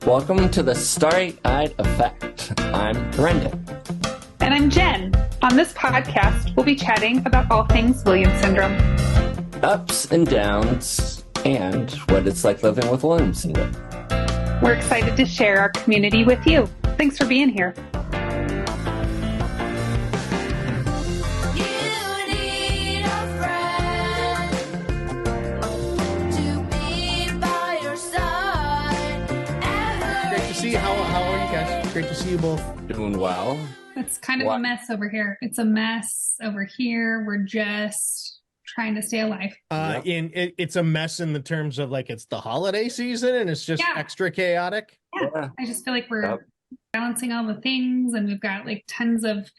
Welcome to the Starry-Eyed Effect. I'm Brendan. And I'm Jen. On this podcast, we'll be chatting about all things Williams syndrome. Ups and downs, and what it's like living with Williams syndrome. We're excited to share our community with you. Thanks for being here. How are you guys? Great to see you both. Doing well. It's kind of a mess over here. It's a mess over here. We're just trying to stay alive. It's a mess in the terms of like it's the holiday season and it's just extra chaotic. Yeah. I just feel like we're balancing all the things, and we've got like tons of,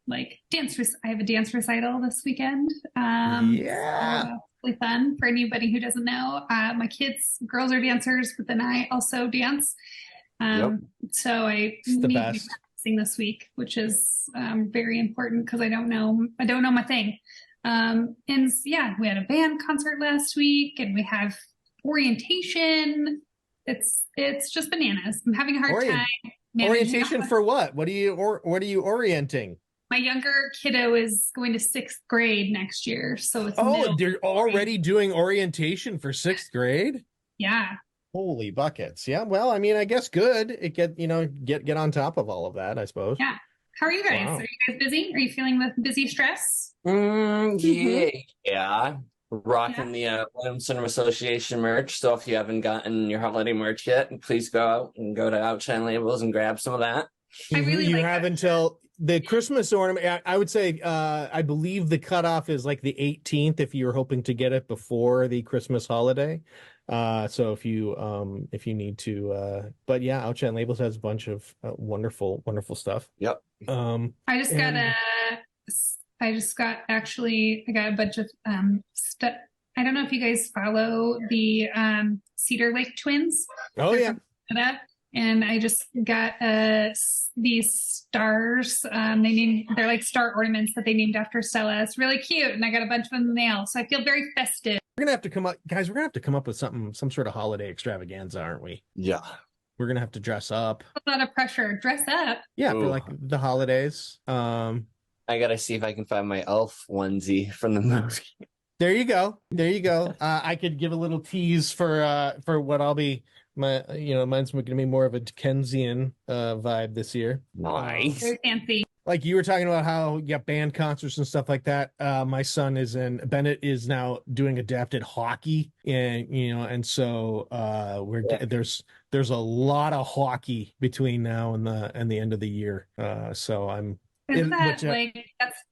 like dance. I have a dance recital this weekend. Really fun for anybody who doesn't know. My girls are dancers, but then I also dance. So I need to be practicing this week, which is very important because I don't know my thing. We had a band concert last week, and we have orientation. It's just bananas. I'm having a hard time. Orientation for what? What are you orienting? My younger kiddo is going to 6th grade next year, so it's they're already doing orientation for 6th grade? Yeah. Holy buckets. Yeah, well, I mean, I guess good. It get on top of all of that, I suppose. Yeah. How are you guys? Wow. Are you guys busy? Are you feeling the busy stress? Yeah. Rocking the Williams Syndrome Association merch. So if you haven't gotten your holiday merch yet, please go out and go to Outshine Labels and grab some of that. You have until the Christmas ornament. I would say, I believe the cutoff is like the 18th if you're hoping to get it before the Christmas holiday. So if you need to, but yeah, Outshine Labels has a bunch of wonderful stuff. Yep. I got a bunch of stuff. I don't know if you guys follow the Cedar Lake twins. Oh yeah. And I just got these stars. They're like star ornaments that they named after Stella. It's really cute, and I got a bunch of them in the mail, so I feel very festive. We're gonna have to come up, guys. We're gonna have to come up with some sort of holiday extravaganza, aren't we? Yeah. We're gonna have to dress up. A lot of pressure. Dress up. Yeah, for like the holidays. I gotta see if I can find my elf onesie from the movie. There you go. I could give a little tease for what I'll be. Mine's going to be more of a Dickensian vibe this year. Nice. Very fancy. Like you were talking about how you got band concerts and stuff like that. My son Bennett is now doing adapted hockey, and so there's a lot of hockey between now and the end of the year. So I'm. That's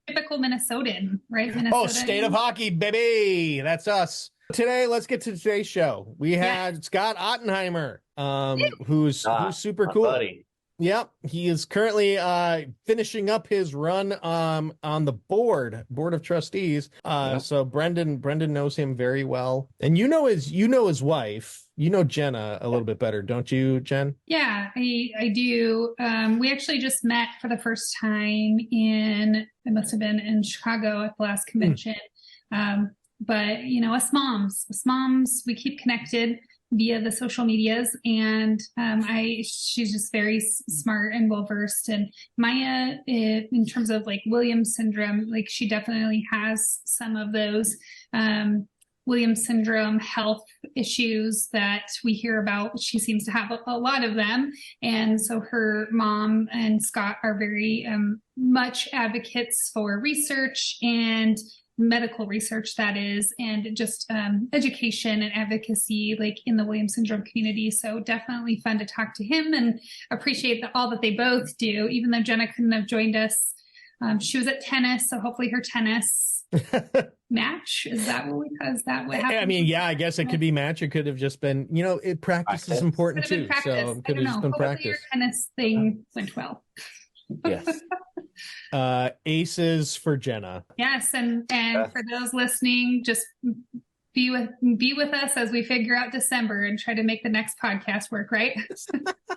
typical Minnesotan, right? State of hockey, baby. That's us. Today, let's get to today's show. We had Scott Ottenheimer, who's super cool. Buddy. Yep, he is currently finishing up his run on the board of trustees. So Brendan knows him very well, and you know his wife. You know Jenna a little bit better, don't you, Jen? Yeah, I do. We actually just met for the first time it must have been in Chicago at the last convention. But us moms, we keep connected via the social medias, and she's just very smart and well versed. And Maya, in terms of like Williams syndrome, like she definitely has some of those Williams syndrome health issues that we hear about. She seems to have a lot of them, and so her mom and Scott are very much advocates for research and medical research, that is, and just education and advocacy like in the Williams syndrome community. So definitely fun to talk to him, and appreciate all that they both do, even though Jenna couldn't have joined us. She was at tennis, so hopefully her tennis match. Is that what happened? I mean, yeah, I guess it could be match. It could have just been, practice is important too. So it could have just been practice. Your tennis thing went well. Yes. Aces for Jenna. Yes, and for those listening, just be with us as we figure out December and try to make the next podcast work, right?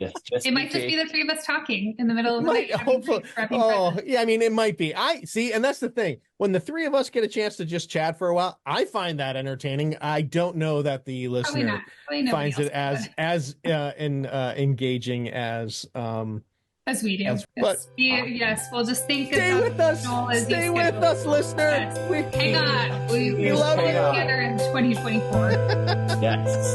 Yes, It might just be the three of us talking in the middle of the night. Hopefully. Oh, yeah. I mean, it might be. I see, and that's the thing. When the three of us get a chance to just chat for a while, I find that entertaining. I don't know that the listener finds it as engaging as we do. But yes, we'll just think. Stay with us. Stay with us, listener. Yes. Hang on. We love you. Together in 2024. Yes.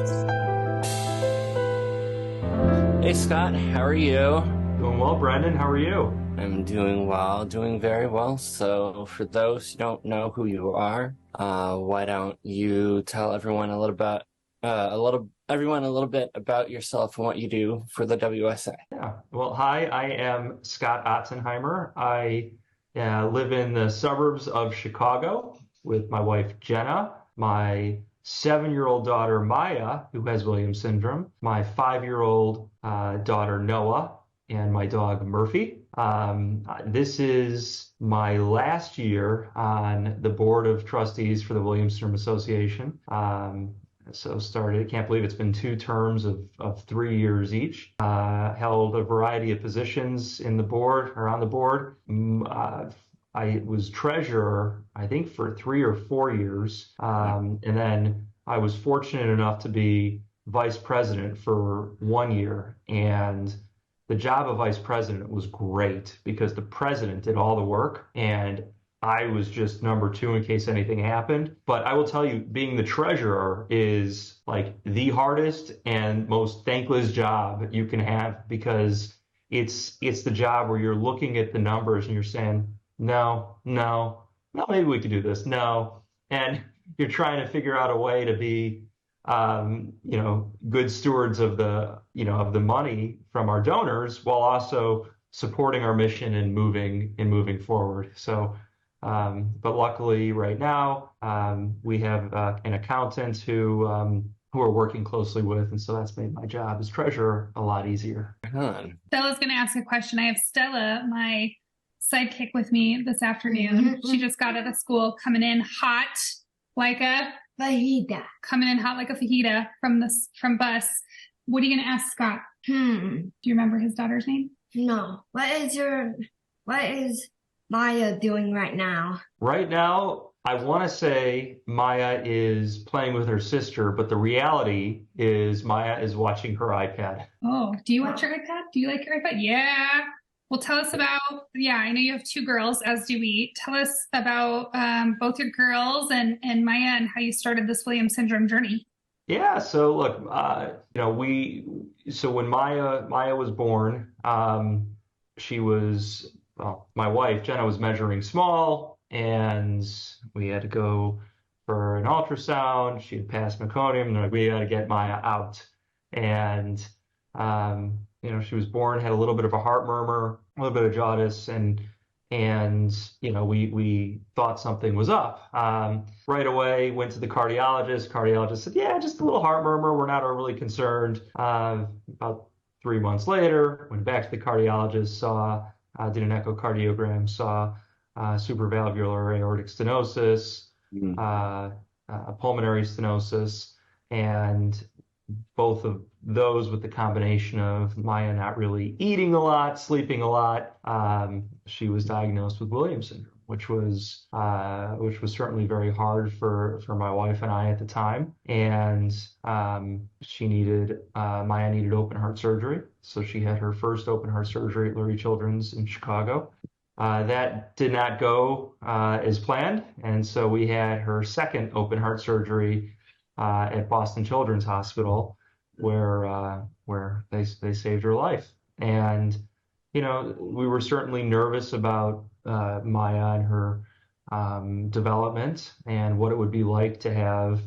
Hey, Scott, how are you? Doing well, Brendan. How are you? I'm doing well, doing very well. So for those who don't know who you are, why don't you tell everyone a little bit about yourself and what you do for the WSA? Yeah. Well, hi, I am Scott Ottenheimer. I live in the suburbs of Chicago with my wife, Jenna, my 7-year-old daughter, Maya, who has Williams syndrome, my 5-year-old daughter, Noah, and my dog, Murphy. This is my last year on the Board of Trustees for the Williams Syndrome Association. So started, can't believe it's been 2 terms of 3 years each. Held a variety of positions in the board or on the board. I was treasurer, I think, for 3 or 4 years. And then I was fortunate enough to be vice president for 1 year. And the job of vice president was great because the president did all the work and I was just number 2 in case anything happened. But I will tell you, being the treasurer is like the hardest and most thankless job you can have because it's the job where you're looking at the numbers and you're saying, no, maybe we could do this. No. And you're trying to figure out a way to be, good stewards of the money from our donors while also supporting our mission and moving forward. So, but luckily right now, we have an accountant who we're working closely with. And so that's made my job as treasurer a lot easier. Stella's going to ask a question. I have Stella, my sidekick, with me this afternoon. She just got out of school, coming in hot like a fajita. From bus. What are you going to ask Scott? Do you remember his daughter's name? No. What is Maya doing right now? Right now, I want to say Maya is playing with her sister, but the reality is Maya is watching her iPad. Oh, do you watch your iPad? Do you like your iPad? Yeah. Well, tell us about, I know you have 2 girls, as do we. Tell us about both your girls and Maya and how you started this Williams syndrome journey. Yeah, so look, when Maya was born, she was, my wife, Jenna, was measuring small, and we had to go for an ultrasound. She had passed meconium, and we had to get Maya out. And she was born, had a little bit of a heart murmur, a little bit of jaundice, and we thought something was up. Right away, went to the cardiologist. Cardiologist said, yeah, just a little heart murmur. We're not overly concerned. About 3 months later, went back to the cardiologist, did an echocardiogram, saw supravalvular aortic stenosis, pulmonary stenosis, and both of those with the combination of Maya not really eating a lot, sleeping a lot, she was diagnosed with Williams syndrome, which was certainly very hard for my wife and I at the time. And Maya needed open heart surgery. So she had her first open heart surgery at Lurie Children's in Chicago. That did not go as planned. And so we had her second open heart surgery at Boston Children's Hospital, where they saved her life. And we were certainly nervous about Maya and her development and what it would be like to have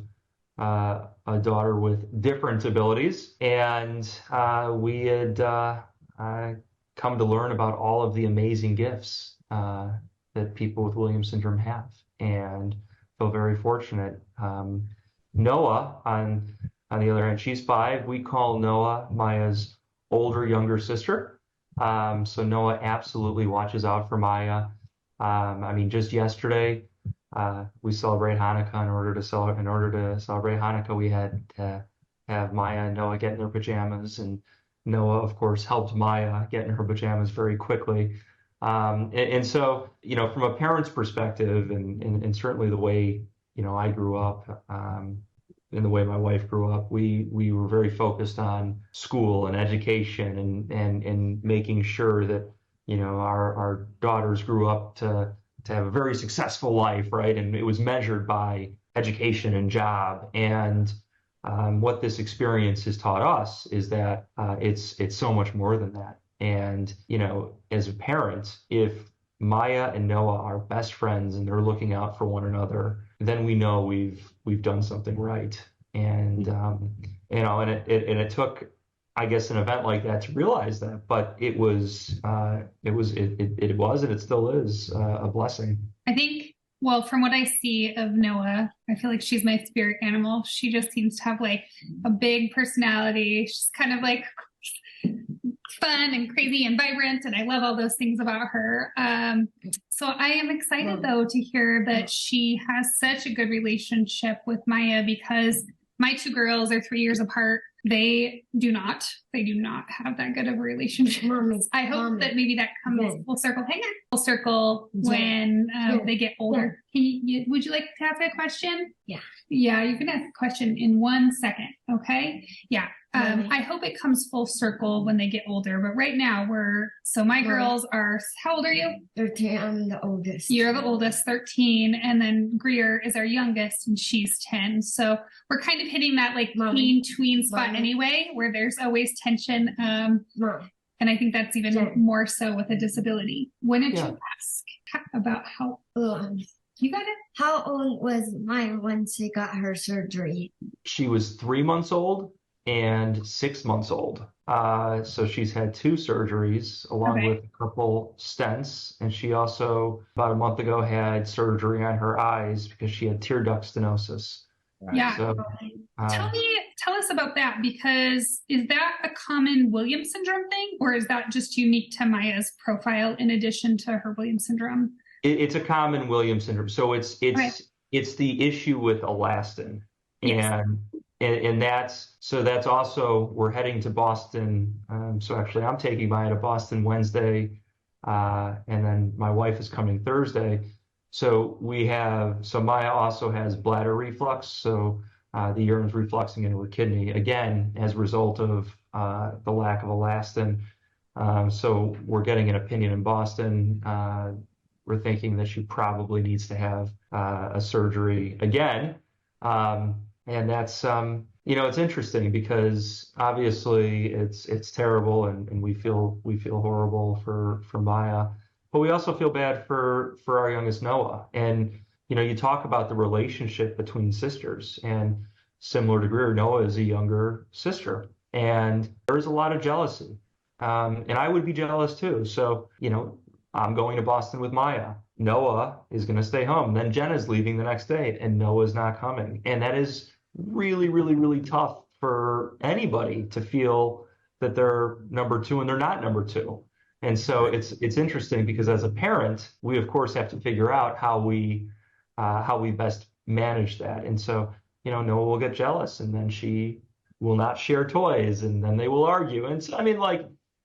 a daughter with different abilities. And we had come to learn about all of the amazing gifts that people with Williams syndrome have, and feel very fortunate. Noah, on the other hand, she's 5. We call Noah Maya's younger sister. So Noah absolutely watches out for Maya. Just yesterday, we celebrate Hanukkah. In order to celebrate Hanukkah, we had to have Maya and Noah get in their pajamas, and Noah, of course, helped Maya get in her pajamas very quickly. And so, from a parent's perspective, and certainly the way, I grew up, and the way my wife grew up, we were very focused on school and education and making sure that, our daughters grew up to have a very successful life, right? And it was measured by education and job. And what this experience has taught us is that it's so much more than that. And, as a parent, if Maya and Noah are best friends and they're looking out for one another, then we know we've done something right. And and it took, I guess, an event like that to realize that, but it was and it still is a blessing. I think, well, from what I see of Noah, I feel like she's my spirit animal. She just seems to have like a big personality. She's kind of like fun and crazy and vibrant, and I love all those things about her. So I am excited though to hear that she has such a good relationship with Maya, because my two girls are 3 years apart. They do not have that good of a relationship. Mommy, I hope that maybe that comes Jen. full circle. Hang on. Full circle when they get older. Would you like to ask a question? Yeah. Yeah, you can ask a question in 1 second. Okay. Yeah. Mommy. I hope it comes full circle when they get older. But right now my girls are, how old are you? 13, I'm the oldest. You're the oldest, 13. And then Greer is our youngest and she's 10. So we're kind of hitting that like Mommy. tween spot Mommy. anyway, where there's always tension. Mom, And I think that's even Jen. more so with a disability. When did Yeah. you ask about how um, you got it? how old was Maya when she got her surgery? She was 3 months old and 6 months old. So she's had 2 surgeries along Okay. with a couple stents. And she also, about a month ago, had surgery on her eyes because she had tear duct stenosis. Yeah. So, Tell us about that, because is that a common Williams syndrome thing, or is that just unique to Maya's profile in addition to her Williams syndrome? it's a common Williams syndrome. So it's the issue with elastin. Yes. And that's also, we're heading to Boston. So actually I'm taking Maya to Boston Wednesday. And then my wife is coming Thursday. So Maya also has bladder reflux. So the urine's refluxing into her kidney, again, as a result of the lack of elastin. So we're getting an opinion in Boston. We're thinking that she probably needs to have a surgery again. And that's, it's interesting because obviously it's terrible and we feel horrible for Maya, but we also feel bad for our youngest Noah. And, you talk about the relationship between sisters, and similar to Greer, Noah is a younger sister and there's a lot of jealousy. And I would be jealous too. So, I'm going to Boston with Maya. Noah is going to stay home. Then Jenna's leaving the next day and Noah's not coming. And that is really, really, really tough for anybody to feel that they're number 2 and they're not number 2. And so it's interesting because as a parent, we of course have to figure out how we best manage that. And so, Noah will get jealous and then she will not share toys and then they will argue. And so,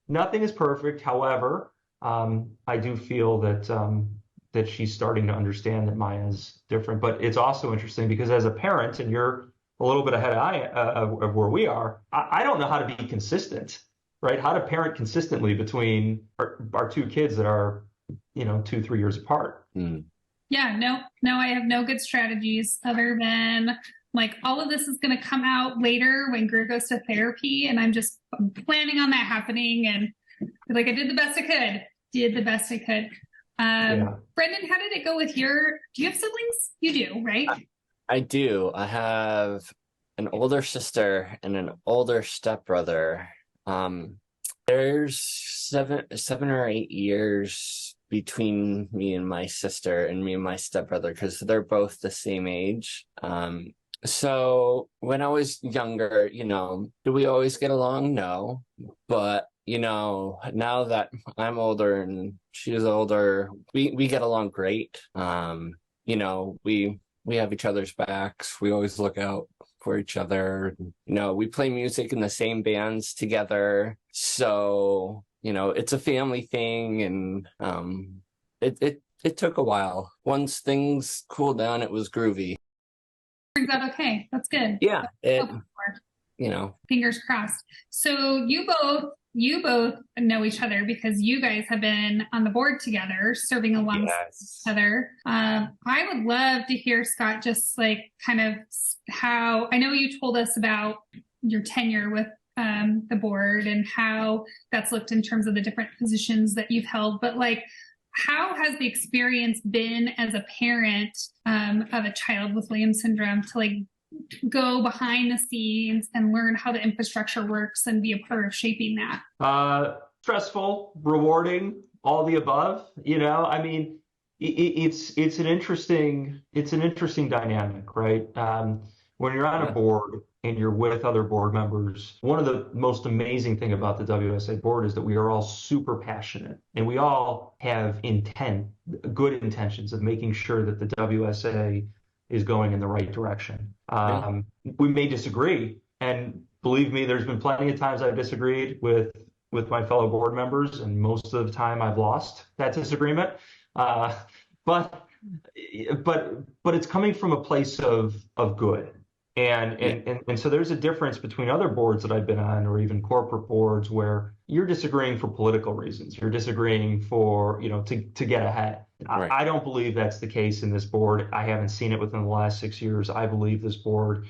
nothing is perfect. However, I do feel that she's starting to understand that Maya's different. But it's also interesting because as a parent, and you're a little bit ahead of where we are, I don't know how to be consistent, right? How to parent consistently between our 2 kids that are, 2-3 years apart. Mm. Yeah, no, I have no good strategies other than like all of this is going to come out later when Greer goes to therapy, and I'm planning on that happening, and like I did the best I could. Brendan, how did it go with do you have siblings? You do, right? I do. I have an older sister and an older stepbrother. There's 7 or 8 years between me and my sister and me and my stepbrother because they're both the same age. So when I was younger, do we always get along? No. But, now that I'm older and she's older, we get along great. we have each other's backs. We always look out for each other. We play music in the same bands together. So, it's a family thing, and it took a while. Once things cooled down, it was groovy. Turns out okay. That's good. Yeah, Fingers crossed. So you both know each other because you guys have been on the board together, serving alongside each other. I would love to hear, Scott, just like kind of how, I know you told us about your tenure with the board and how that's looked in terms of the different positions that you've held, but like, how has the experience been as a parent of a child with Williams syndrome to like go behind the scenes and learn how the infrastructure works and be a part of shaping that? Stressful, rewarding, all the above. I mean, it's an interesting dynamic, right? When you're on a board and you're with other board members, one of the most amazing thing about the WSA board is that we are all super passionate and we all have good intentions of making sure that the WSA is going in the right direction. We may disagree, and believe me, there's been plenty of times I've disagreed with my fellow board members, and most of the time I've lost that disagreement. But it's coming from a place of good. And so there's a difference between other boards that I've been on, or even corporate boards, where you're disagreeing for political reasons. You're disagreeing for, to get ahead. Right. I don't believe that's the case in this board. I haven't seen it within the last 6 years. I believe this board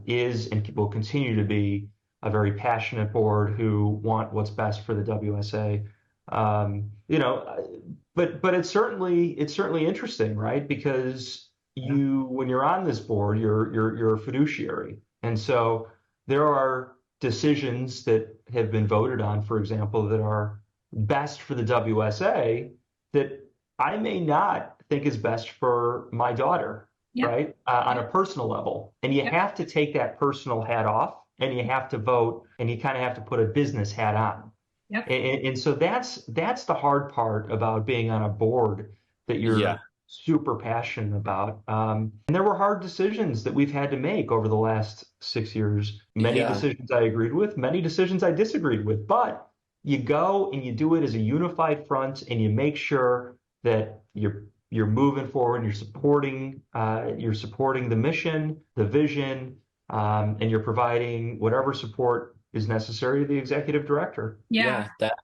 is and will continue to be a very passionate board who want what's best for the WSA. But it's certainly interesting, right? Because when you're on this board, you're a fiduciary. And so there are decisions that have been voted on, for example, that are best for the WSA that I may not think is best for my daughter, right? On a personal level. And you have to take that personal hat off, and you have to vote, and you kind of have to put a business hat on. Yep. And so that's the hard part about being on a board that you're super passionate about. And there were hard decisions that we've had to make over the last 6 years. Many decisions I agreed with, many decisions I disagreed with, but you go and you do it as a unified front, and you make sure that you're moving forward, and you're supporting the mission, the vision, and you're providing whatever support is necessary to the executive director. That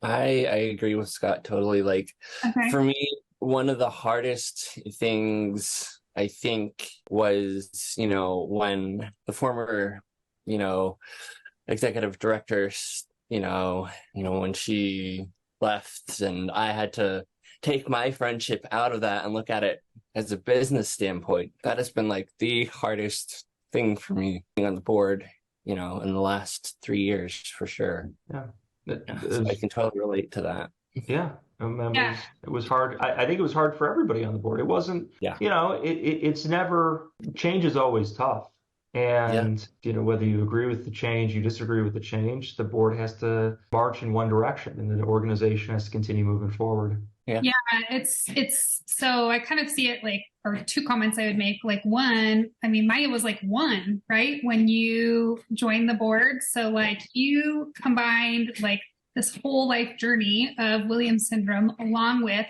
I agree with Scott totally. Like, for me, one of the hardest things I think was, when the former, executive director, when she left, and I had to take my friendship out of that and look at it as a business standpoint. That has been like the hardest thing for me being on the board, in the last 3 years for sure. So I can totally relate to that. It was hard. I think it was hard for everybody on the board. It wasn't, it's never, change is always tough. And, whether you agree with the change, you disagree with the change, the board has to march in one direction, and the organization has to continue moving forward. It's so I kind of see it like, or two comments I would make. Like, one, I mean, Maya was like one, right? When you joined the board. So like you combined like this whole life journey of Williams syndrome along with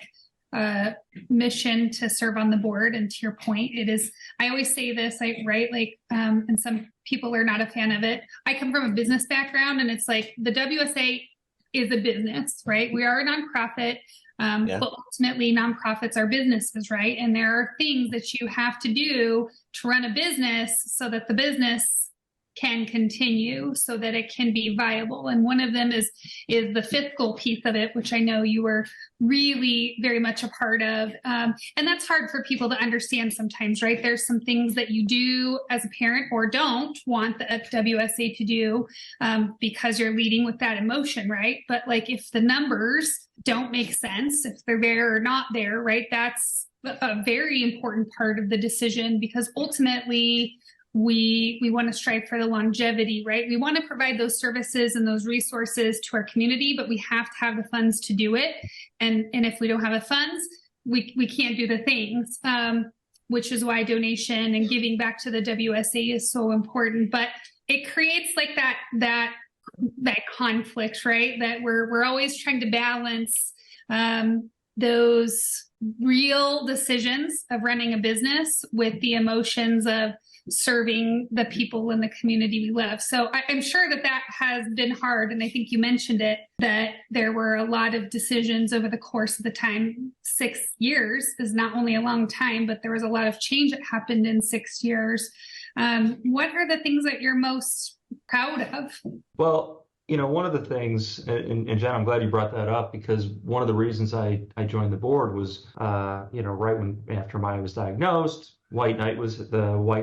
mission to serve on the board. And to your point, it is, I always say this, and some people are not a fan of it. I come from a business background, and it's like the WSA is a business, right? We are a nonprofit, but ultimately nonprofits are businesses, right? And there are things that you have to do to run a business so that the business can continue, so that it can be viable. And one of them is the fiscal piece of it, which I know you were really very much a part of. And that's hard for people to understand sometimes, right? There's some things that you do as a parent or don't want the WSA to do because you're leading with that emotion, right? But like if the numbers don't make sense, if they're there or not there, right? That's a very important part of the decision, because ultimately we want to strive for the longevity, right? We want to provide those services and those resources to our community, but we have to have the funds to do it. And if we don't have the funds, we can't do the things, which is why donation and giving back to the WSA is so important. But it creates like that conflict, right? That we're always trying to balance those real decisions of running a business with the emotions of serving the people in the community we live. So I'm sure that has been hard. And I think you mentioned it, that there were a lot of decisions over the course of the time. 6 years is not only a long time, but there was a lot of change that happened in 6 years. What are the things that you're most proud of? Well, one of the things, and Jen, I'm glad you brought that up, because one of the reasons I joined the board was, right after Maya was diagnosed, the White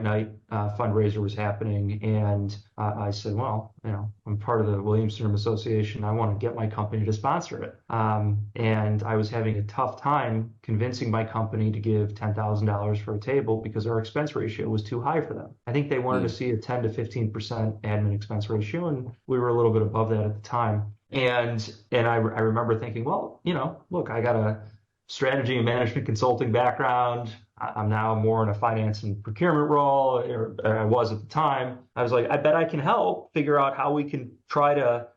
Knight fundraiser was happening. And I said, well, I'm part of the Williams-Sonoma Association. I want to get my company to sponsor it. And I was having a tough time convincing my company to give $10,000 for a table because our expense ratio was too high for them. I think they wanted to see a 10 to 15% admin expense ratio, and we were a little bit above that at the time. And I remember thinking, well, look, I got a strategy and management consulting background. I'm now more in a finance and procurement role, or I was at the time. I was like, I bet I can help figure out how we can try to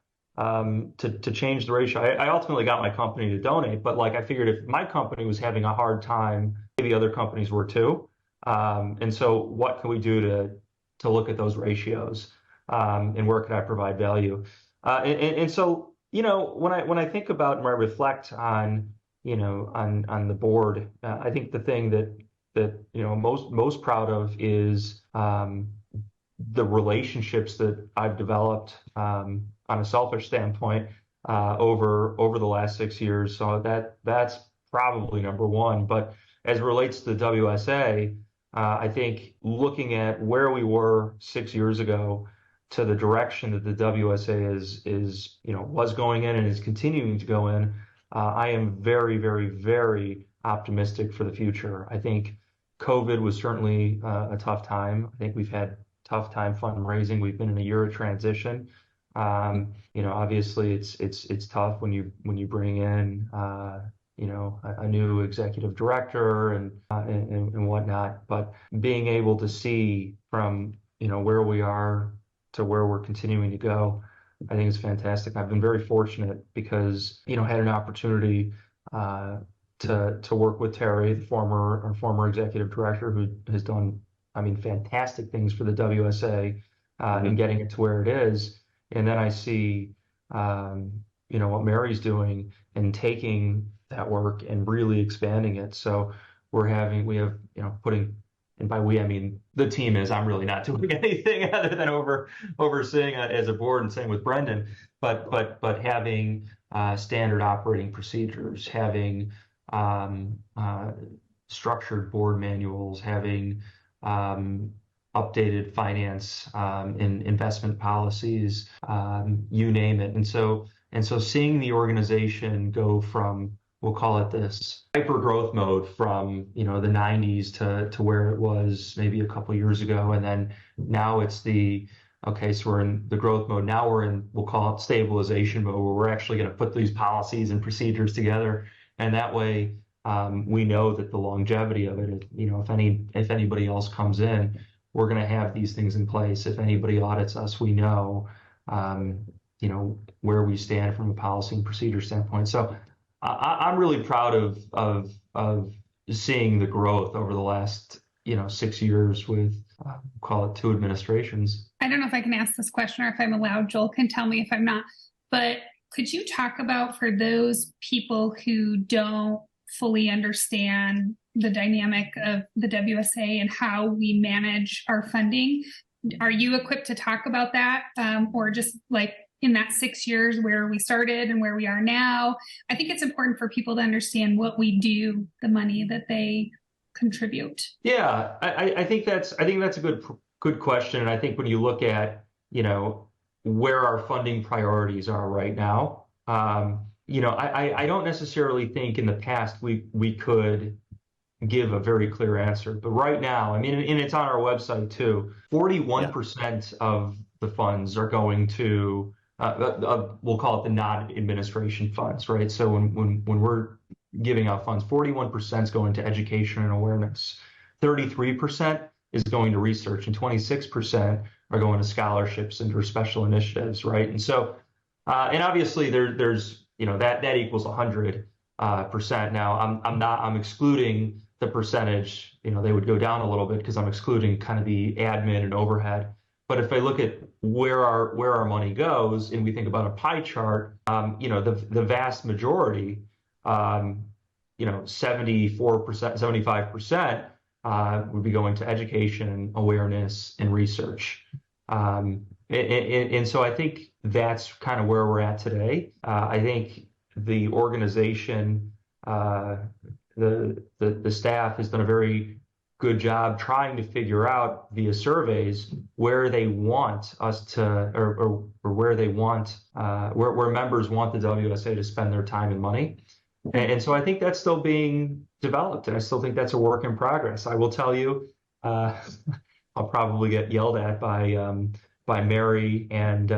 change the ratio. I ultimately got my company to donate, but I figured if my company was having a hard time, maybe other companies were too. And so what can we do to look at those ratios, and where could I provide value? And so, when I think about and when I reflect on the board, I think the thing that most proud of is the relationships that I've developed on a selfish standpoint over the last 6 years. So that's probably number one. But as it relates to the WSA, I think looking at where we were 6 years ago to the direction that the WSA was going in and is continuing to go in, I am very, very, very optimistic for the future. I think COVID was certainly a tough time. I think we've had tough time fundraising. We've been in a year of transition. Obviously it's tough when you bring in a new executive director and whatnot. But being able to see from where we are to where we're continuing to go, I think it's fantastic. I've been very fortunate because had an opportunity to work with Terry, the former executive director, who has done fantastic things for the WSA and getting it to where it is. And then I see what Mary's doing and taking that work and really expanding it. So we have putting, and by we I mean the team is, I'm really not doing anything other than overseeing as a board, and same with Brendan, but having standard operating procedures, having structured board manuals, having updated finance and investment policies, you name it. And so seeing the organization go from, we'll call it this hyper growth mode, from the 90s to where it was maybe a couple of years ago, and then now it's so we're in the growth mode. Now we're in, we'll call it stabilization mode, where we're actually going to put these policies and procedures together, and that way we know that the longevity of it, if anybody else comes in, we're going to have these things in place. If anybody audits us, we know where we stand from a policy and procedure standpoint. So I'm really proud of seeing the growth over the last 6 years with call it 2 administrations. I don't know if I can ask this question or if I'm allowed. Joel can tell me if I'm not. But could you talk about, for those people who don't fully understand the dynamic of the WSA and how we manage our funding, are you equipped to talk about that, or just in that 6 years where we started and where we are now? I think it's important for people to understand what we do, the money that they contribute. Yeah, I think that's a good question. And I think when you look at, where our funding priorities are right now, I don't necessarily think in the past we could give a very clear answer. But right now, and it's on our website too, 41% of the funds are going to, we'll call it the non-administration funds, right? So when we're giving out funds. 41% is going to education and awareness. 33% is going to research, and 26% are going to scholarships and or special initiatives, right? And so, and obviously there's that equals 100%. Now I'm excluding the percentage. They would go down a little bit because I'm excluding kind of the admin and overhead. But if I look at where our money goes, and we think about a pie chart, the vast majority, 74%, 75%, would be going to education, awareness, and research. And so I think that's kind of where we're at today. I think the organization, the staff has done a very good job trying to figure out via surveys where they want us to, or where they want, where members want the WSA to spend their time and money. And so I think that's still being developed, and I still think that's a work in progress. I will tell you, I'll probably get yelled at by Mary and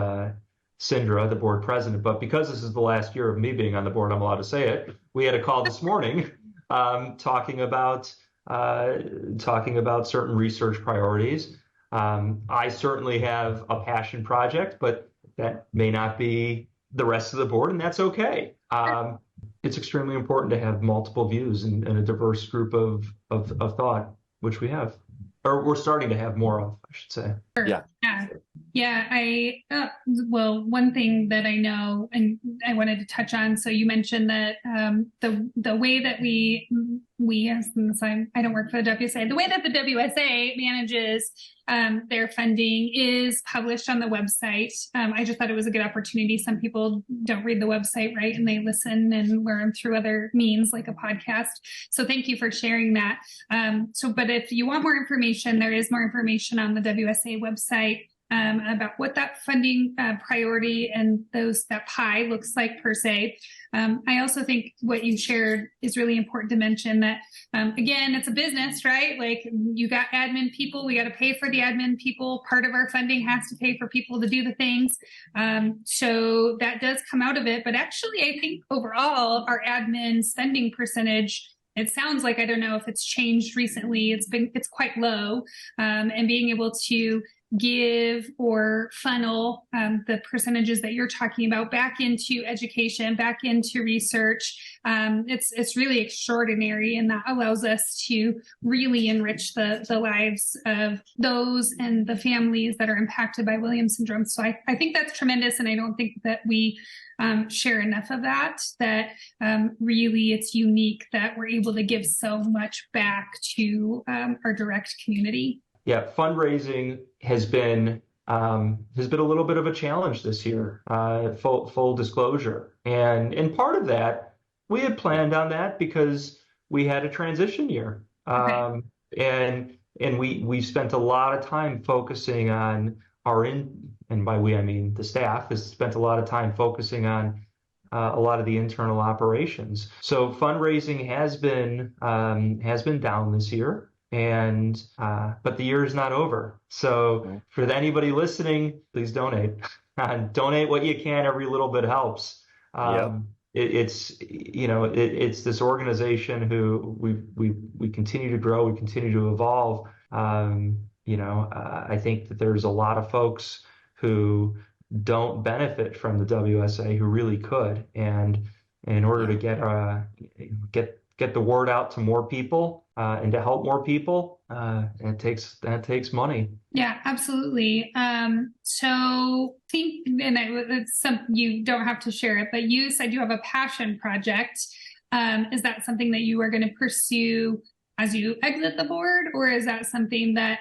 Sindra, the board president, but because this is the last year of me being on the board, I'm allowed to say it. We had a call this morning talking about certain research priorities. I certainly have a passion project, but that may not be the rest of the board, and that's okay. It's extremely important to have multiple views and a diverse group of thought, which we have, or we're starting to have more of, I should say. Yeah. Well, one thing that I know, and I wanted to touch on, so you mentioned that the way that we since I don't work for the WSA, the way that the WSA manages their funding is published on the website. I just thought it was a good opportunity. Some people don't read the website, right? And they listen and learn through other means like a podcast. So thank you for sharing that. But if you want more information, there is more information on the WSA website about what that funding priority and that pie looks like per se. I also think what you shared is really important to mention that, again, it's a business, right? Like you got admin people, we got to pay for the admin people. Part of our funding has to pay for people to do the things. So that does come out of it. But actually, I think overall, our admin spending percentage, it sounds like, I don't know if it's changed recently, it's quite low, and being able to give or funnel the percentages that you're talking about back into education, back into research. It's really extraordinary, and that allows us to really enrich the lives of those and the families that are impacted by Williams syndrome. So I think that's tremendous, and I don't think that we share enough of that really it's unique that we're able to give so much back to our direct community. Yeah, fundraising has been a little bit of a challenge this year. Full disclosure, and part of that we had planned on that because we had a transition year, and we spent a lot of time focusing on and by we I mean the staff has spent a lot of time focusing on a lot of the internal operations. So fundraising has been down this year. And but the year is not over. So for anybody listening, please donate. Donate what you can. Every little bit helps. It's this organization who we continue to grow, we continue to evolve. I think that there's a lot of folks who don't benefit from the WSA who really could, and in order to get the word out to more people and to help more people, that takes money. Yeah, absolutely. So think, and it's something you don't have to share it, but you said you have a passion project. Is that something that you are going to pursue as you exit the board, or is that something that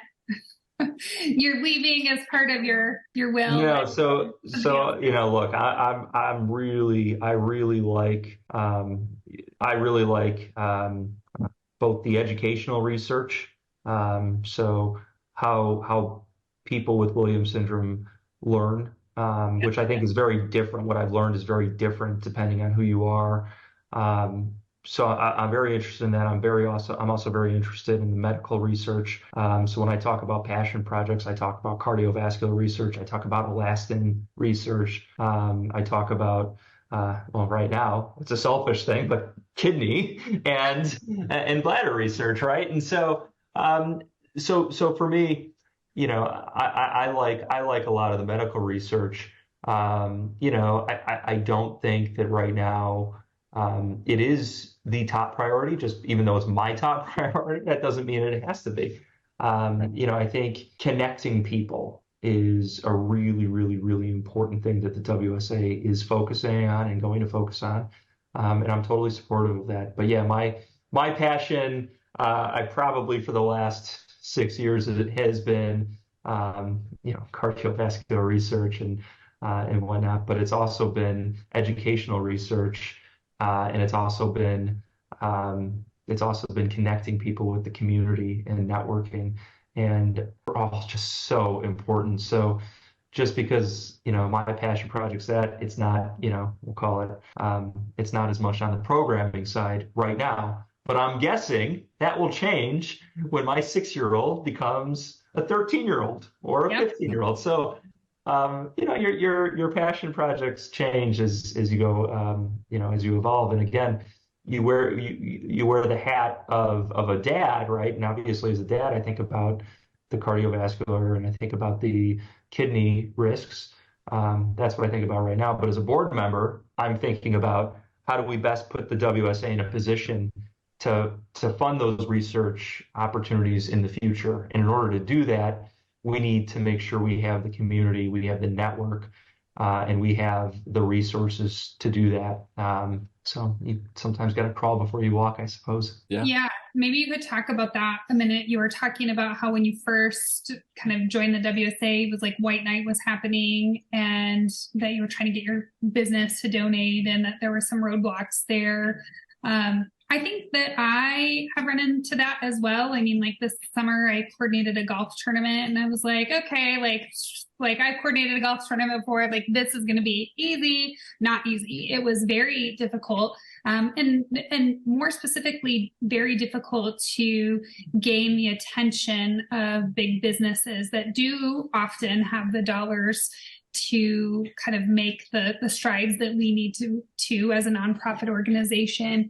you're leaving as part of your will? No, so look, I really like both the educational research, so how people with Williams syndrome learn, which I think is very different. What I've learned is very different depending on who you are. So I'm very interested in that. I'm also very interested in the medical research. So when I talk about passion projects, I talk about cardiovascular research. I talk about elastin research. I talk about well, right now it's a selfish thing, but kidney and bladder research, right? And so for me, I like a lot of the medical research. I don't think that right now it is the top priority. Just even though it's my top priority, that doesn't mean it has to be. I think connecting people is a really, really, really important thing that the WSA is focusing on and going to focus on. And I'm totally supportive of that. But yeah, my passion, I probably for the last 6 years, it has been, cardiovascular research and whatnot. But it's also been educational research, and it's also been connecting people with the community and networking, and we're all just so important. So just because, my passion project's that, it's not, we'll call it, it's not as much on the programming side right now, but I'm guessing that will change when my 6-year-old becomes a 13-year-old or a 15-year-old. So, your passion projects change as you go, as you evolve. And again, you wear the hat of a dad, right? And obviously, as a dad, I think about the cardiovascular and I think about the kidney risks. That's what I think about right now. But as a board member, I'm thinking about how do we best put the WSA in a position to fund those research opportunities in the future. And in order to do that, we need to make sure we have the community, we have the network, and we have the resources to do that. So you sometimes got to crawl before you walk, I suppose. Yeah. Maybe you could talk about that a minute. You were talking about how when you first kind of joined the WSA, it was like White Night was happening and that you were trying to get your business to donate and that there were some roadblocks there. I think that I have run into that as well. I mean, like this summer I coordinated a golf tournament and I was like, okay, like I coordinated a golf tournament before, like this is going to be easy, not easy. It was very difficult. And more specifically, very difficult to gain the attention of big businesses that do often have the dollars to kind of make the strides that we need to as a nonprofit organization.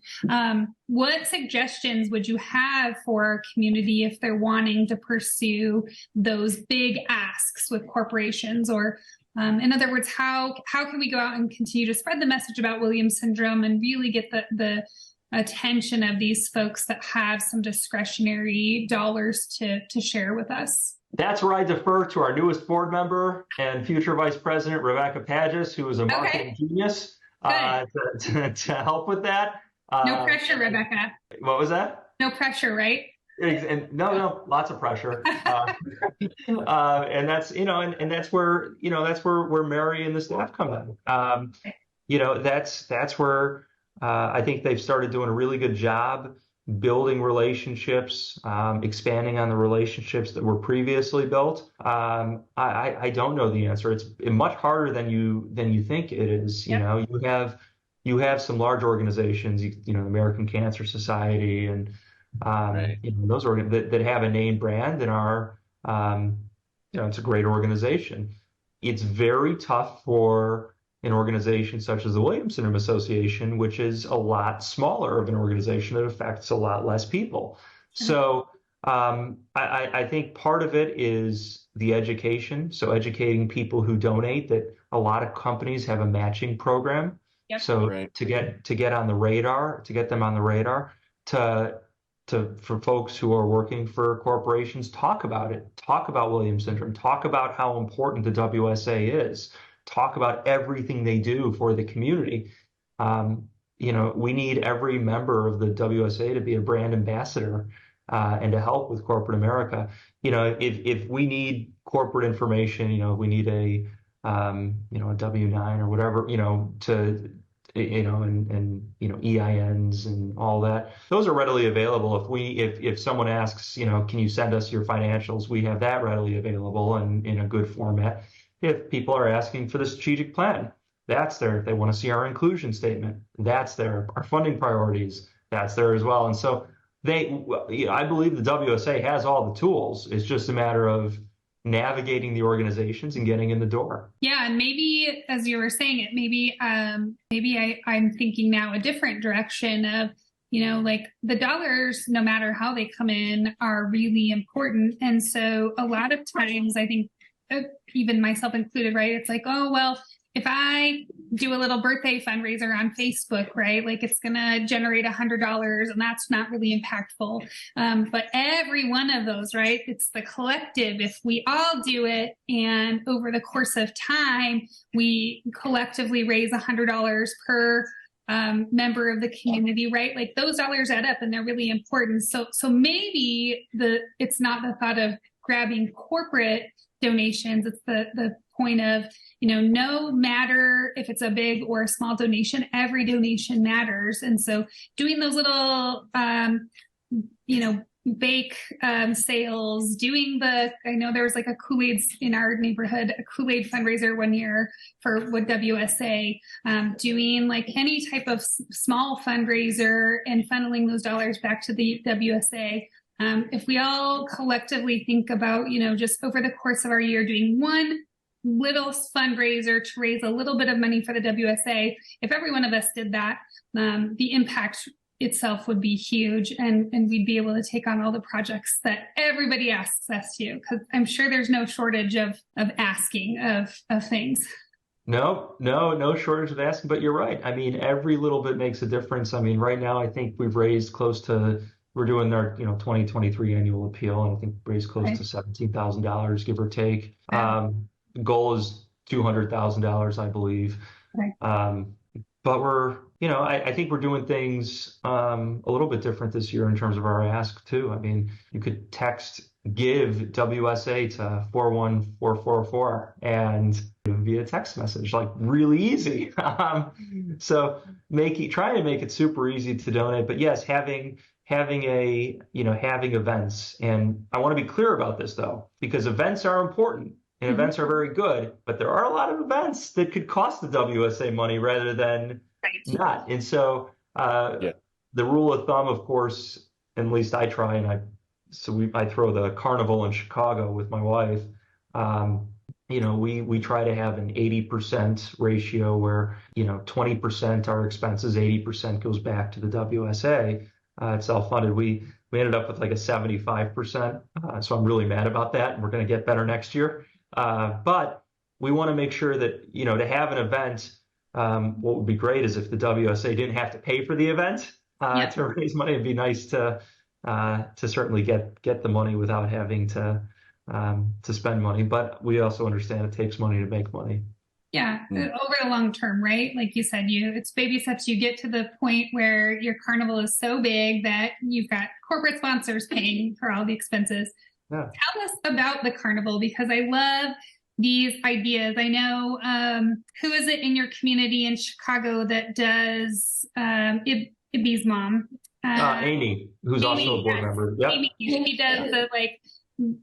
What suggestions would you have for our community if they're wanting to pursue those big asks with corporations? Or in other words, how can we go out and continue to spread the message about Williams syndrome and really get the attention of these folks that have some discretionary dollars to share with us? That's where I defer to our newest board member and future vice president, Rebecca Pages, who is a marketing genius, to help with that. No pressure, Rebecca. What was that? No pressure, right? No, lots of pressure. And that's, and that's where Mary and the staff come in. That's where I think they've started doing a really good job building relationships, expanding on the relationships that were previously built. I don't know the answer. It's much harder than you think it is. Yep. You have some large organizations, the American Cancer Society and those that have a name brand and are it's a great organization. It's very tough for an organization such as the Williams Syndrome Association, which is a lot smaller of an organization that affects a lot less people. So I think part of it is the education. So educating people who donate that a lot of companies have a matching program. Yep. So to get on the radar, to get them on the radar, for folks who are working for corporations, talk about it, talk about Williams syndrome, talk about how important the WSA is. Talk about everything they do for the community. We need every member of the WSA to be a brand ambassador and to help with corporate America. If we need corporate information, we need a W-9 or whatever, EINs and all that. Those are readily available. If someone asks, can you send us your financials? We have that readily available and in a good format. If people are asking for the strategic plan, that's there. If they want to see our inclusion statement, that's there. Our funding priorities, that's there as well. And so I believe the WSA has all the tools. It's just a matter of navigating the organizations and getting in the door. Yeah, and maybe as you were saying it, maybe I'm thinking now a different direction of, like the dollars, no matter how they come in, are really important. And so a lot of times I think, even myself included, right? It's like, oh, well, if I do a little birthday fundraiser on Facebook, right? Like it's going to generate $100 and that's not really impactful. But every one of those, right? It's the collective. If we all do it and over the course of time, we collectively raise $100 per member of the community, right? Like those dollars add up and they're really important. So maybe it's not the thought of grabbing corporate donations. It's the point of, no matter if it's a big or a small donation, every donation matters. And so doing those little, bake sales, I know there was like a Kool-Aid in our neighborhood, a Kool-Aid fundraiser one year with WSA, doing like any type of small fundraiser and funneling those dollars back to the WSA. If we all collectively think about, just over the course of our year doing one little fundraiser to raise a little bit of money for the WSA, if every one of us did that, the impact itself would be huge, and we'd be able to take on all the projects that everybody asks us to, because I'm sure there's no shortage of asking of things. No shortage of asking, but you're right. I mean, every little bit makes a difference. I mean, right now, I think we've raised we're doing our 2023 annual appeal, and I think raised close to $17,000, give or take. The goal is $200,000, I believe. Right. But I think we're doing things a little bit different this year in terms of our ask too. I mean, you could give WSA to 41444 and via text message, like really easy. So trying to make it super easy to donate. But yes, having events. And I want to be clear about this though, because events are important. And events are very good, but there are a lot of events that could cost the WSA money rather than not. And so the rule of thumb, of course, and at least I try, and I throw the carnival in Chicago with my wife. We try to have an 80% ratio where 20% are expenses, 80% goes back to the WSA. It's self-funded. We ended up with like a 75%. So I'm really mad about that, and we're going to get better next year. But we want to make sure that, to have an event, what would be great is if the WSA didn't have to pay for the event to raise money. It'd be nice to certainly get the money without having to spend money. But we also understand it takes money to make money. Yeah, over the long term, right? Like you said, it's baby steps. You get to the point where your carnival is so big that you've got corporate sponsors paying for all the expenses. Yeah. Tell us about the carnival, because I love these ideas. I know, who is it in your community in Chicago that does Ibby's mom? Amy, who's also a board member. Yep. Amy, she does the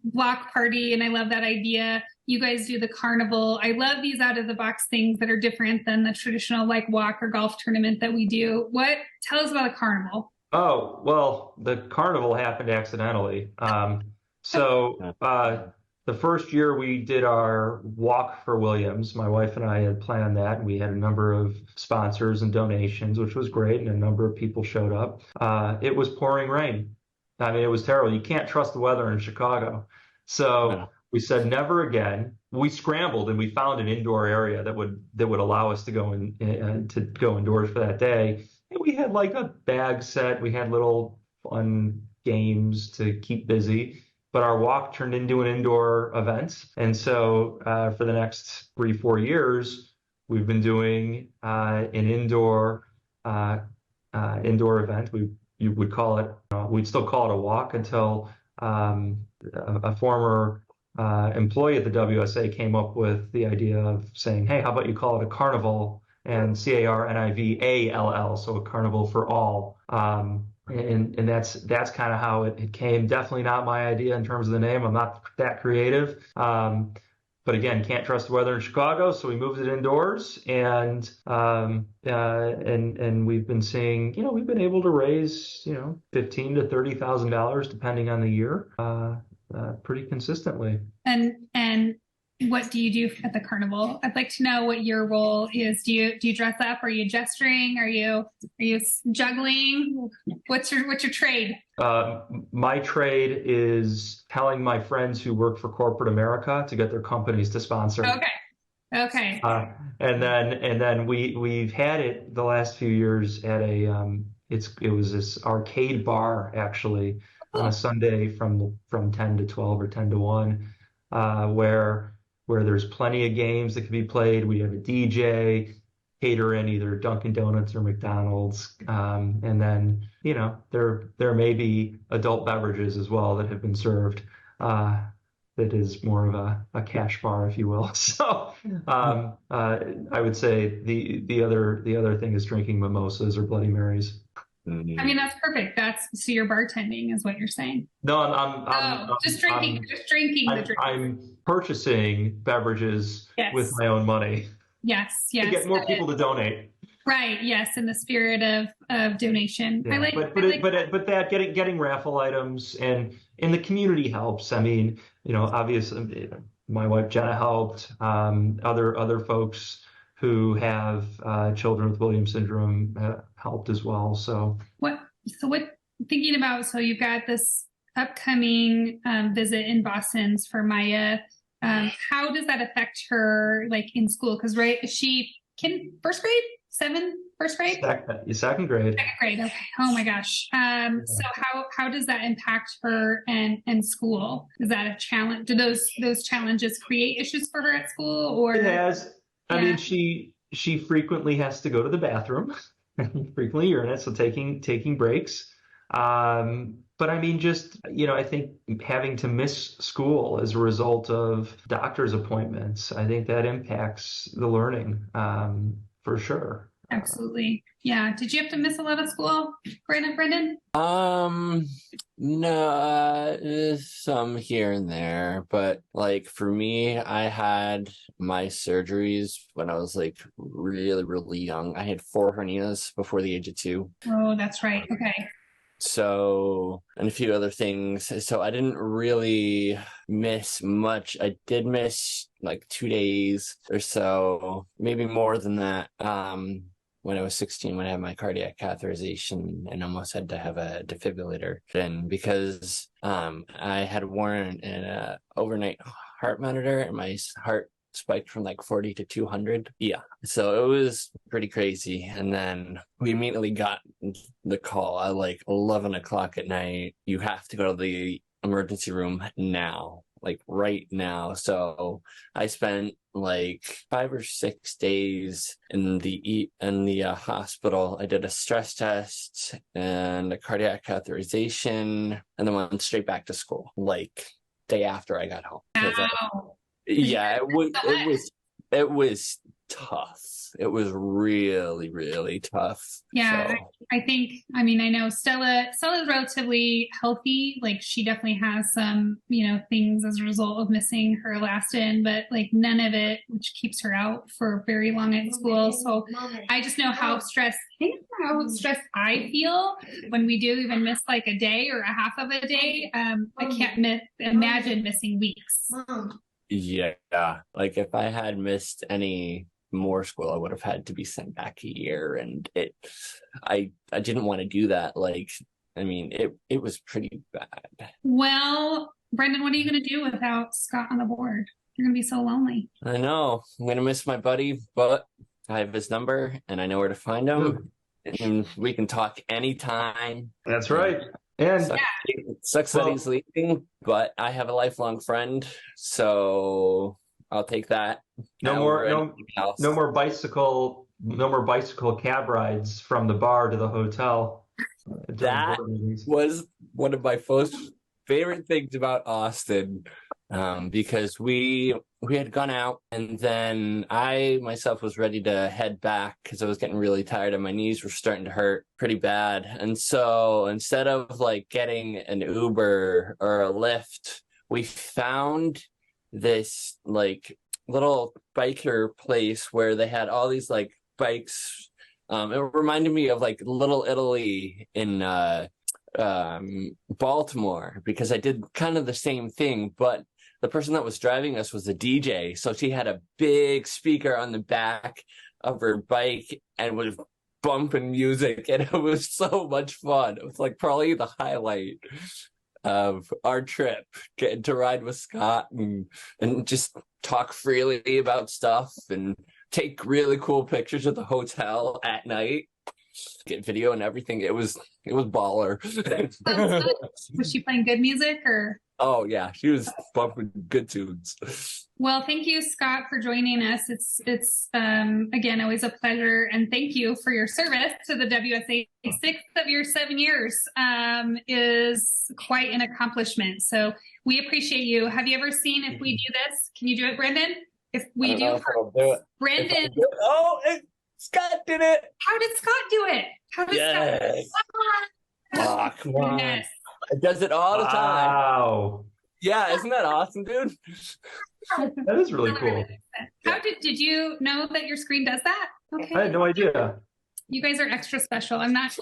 block party, and I love that idea. You guys do the carnival. I love these out of the box things that are different than the traditional walk or golf tournament that we do. Tell us about the carnival. Oh, well, the carnival happened accidentally. So the first year we did our walk for Williams, my wife and I had planned that, and we had a number of sponsors and donations, which was great, and a number of people showed up. It was pouring rain. I mean, it was terrible. You can't trust the weather in Chicago. So we said never again. We scrambled and we found an indoor area that would allow us to go indoors for that day. And we had like a bag set. We had little fun games to keep busy. But our walk turned into an indoor event. And so for the next 3-4 years, we've been doing an indoor event. You would call it, we'd still call it a walk until a former employee at the WSA came up with the idea of saying, hey, how about you call it a carnival, and CARNIVALL, so a carnival for all. And that's kind of how it came. Definitely not my idea in terms of the name. I'm not that creative. But again, can't trust the weather in Chicago, so we moved it indoors, and we've been seeing, we've been able to raise, $15,000 to $30,000 depending on the year. pretty consistently. And what do you do at the carnival? I'd like to know what your role is. Do you dress up? Are you gesturing? Are you juggling? What's your trade? My trade is telling my friends who work for corporate America to get their companies to sponsor. Okay. And then we've had it the last few years at it was this arcade bar actually on a Sunday from 10 to 12 or 10 to 1, where there's plenty of games that can be played. We have a DJ, cater in either Dunkin' Donuts or McDonald's, and then there may be adult beverages as well that have been served. That is more of a cash bar, if you will. So I would say the other thing is drinking mimosas or Bloody Marys. I mean, that's perfect. So you're bartending is what you're saying. No, I'm just drinking the drink. I'm purchasing beverages with my own money. Yes. To get more people to donate. Right. Yes. In the spirit of donation. Yeah, but that getting raffle items and the community helps. I mean, obviously my wife Jenna helped, other folks who have children with Williams syndrome helped as well. So thinking about, so you've got this upcoming visit in Boston's for Maya. How does that affect her like in school? Because is she first grade? First grade? Second grade. Second grade. Okay. Oh my gosh. So how does that impact her and school? Is that a challenge? Do those challenges create issues for her at school, or? It has. I mean, she frequently has to go to the bathroom, frequently urinate, so taking breaks. But I mean, just, I think having to miss school as a result of doctor's appointments, I think that impacts the learning, for sure. Absolutely. Yeah. Did you have to miss a lot of school, Brendan? No, some here and there, but like for me, I had my surgeries when I was like really, really young. I had 4 hernias before the age of 2. Oh, that's right. Okay. So, and a few other things. So I didn't really miss much. I did miss like 2 days or so, maybe more than that. When I was 16, when I had my cardiac catheterization and almost had to have a defibrillator then because I had worn an overnight heart monitor and my heart spiked from like 40 to 200. Yeah. So it was pretty crazy. And then we immediately got the call at like 11 o'clock at night. You have to go to the emergency room now, like right now. So I spent like 5 or 6 days in the hospital. I did a stress test and a cardiac catheterization and then went straight back to school like day after I got home. Wow. Yeah, it was tough. It was really, really tough. Yeah, so. I know Stella's relatively healthy. Like she definitely has some, things as a result of missing her elastin, but like none of it, which keeps her out for very long at school. So I just know how stressed I feel when we do even miss like a day or a half of a day. I can't imagine missing weeks. Yeah, like if I had missed any more school, I would have had to be sent back a year, and I didn't want to do that. Like, I mean, it was pretty bad. Well, Brendan, what are you going to do without Scott on the board? You're going to be so lonely. I know. I'm going to miss my buddy, but I have his number, and I know where to find him, and we can talk anytime. That's right. And it sucks that he's leaving, but I have a lifelong friend, so I'll take that. No more bicycle cab rides from the bar to the hotel. That was one of my favorite things about Austin, because we had gone out and then I myself was ready to head back because I was getting really tired and my knees were starting to hurt pretty bad. And so instead of like getting an Uber or a Lyft, we found this like little biker place where they had all these like bikes. It reminded me of like Little Italy in Baltimore because I did kind of the same thing, but the person that was driving us was a DJ. So she had a big speaker on the back of her bike and was bumping music, and it was so much fun. It was like probably the highlight of our trip, getting to ride with Scott and just talk freely about stuff and take really cool pictures of the hotel at night, get video and everything. It was baller. Was she playing good music or? Oh yeah, she was bumping good tunes. Well, thank you, Scott, for joining us. It's again always a pleasure, and thank you for your service to the WSA. 6 of your 7 years is quite an accomplishment. So we appreciate you. Have you ever seen If We Do This? Can you do it, Brendan? If we do it, Brendan. Scott did it. How did Scott do it? How did Scott do it? Oh, come on. Yes. It does it all the time. Wow. Yeah, isn't that awesome, dude? That is really cool. How did you know that your screen does that? Okay. I had no idea. You guys are extra special. It must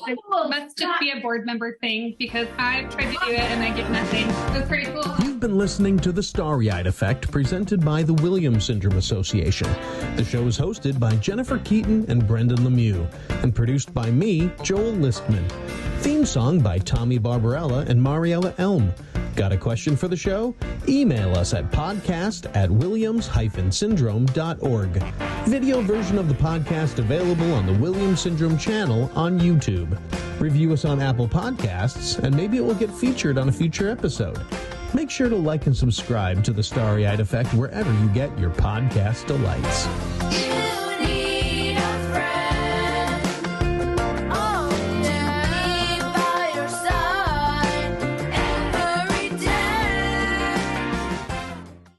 just be a board member thing because I've tried to do it and I get nothing. That's pretty cool. You've been listening to The Starry-Eyed Effect, presented by the Williams Syndrome Association. The show is hosted by Jennifer Keaton and Brendan Lemieux and produced by me, Joel Listman. Theme song by Tommy Barbarella and Mariella Elm. Got a question for the show? Email us at podcast@williams-syndrome.org. Video version of the podcast available on the Williams Syndrome channel on YouTube. Review us on Apple Podcasts, and maybe it will get featured on a future episode. Make sure to like and subscribe to The Starry-Eyed Effect wherever you get your podcast delights.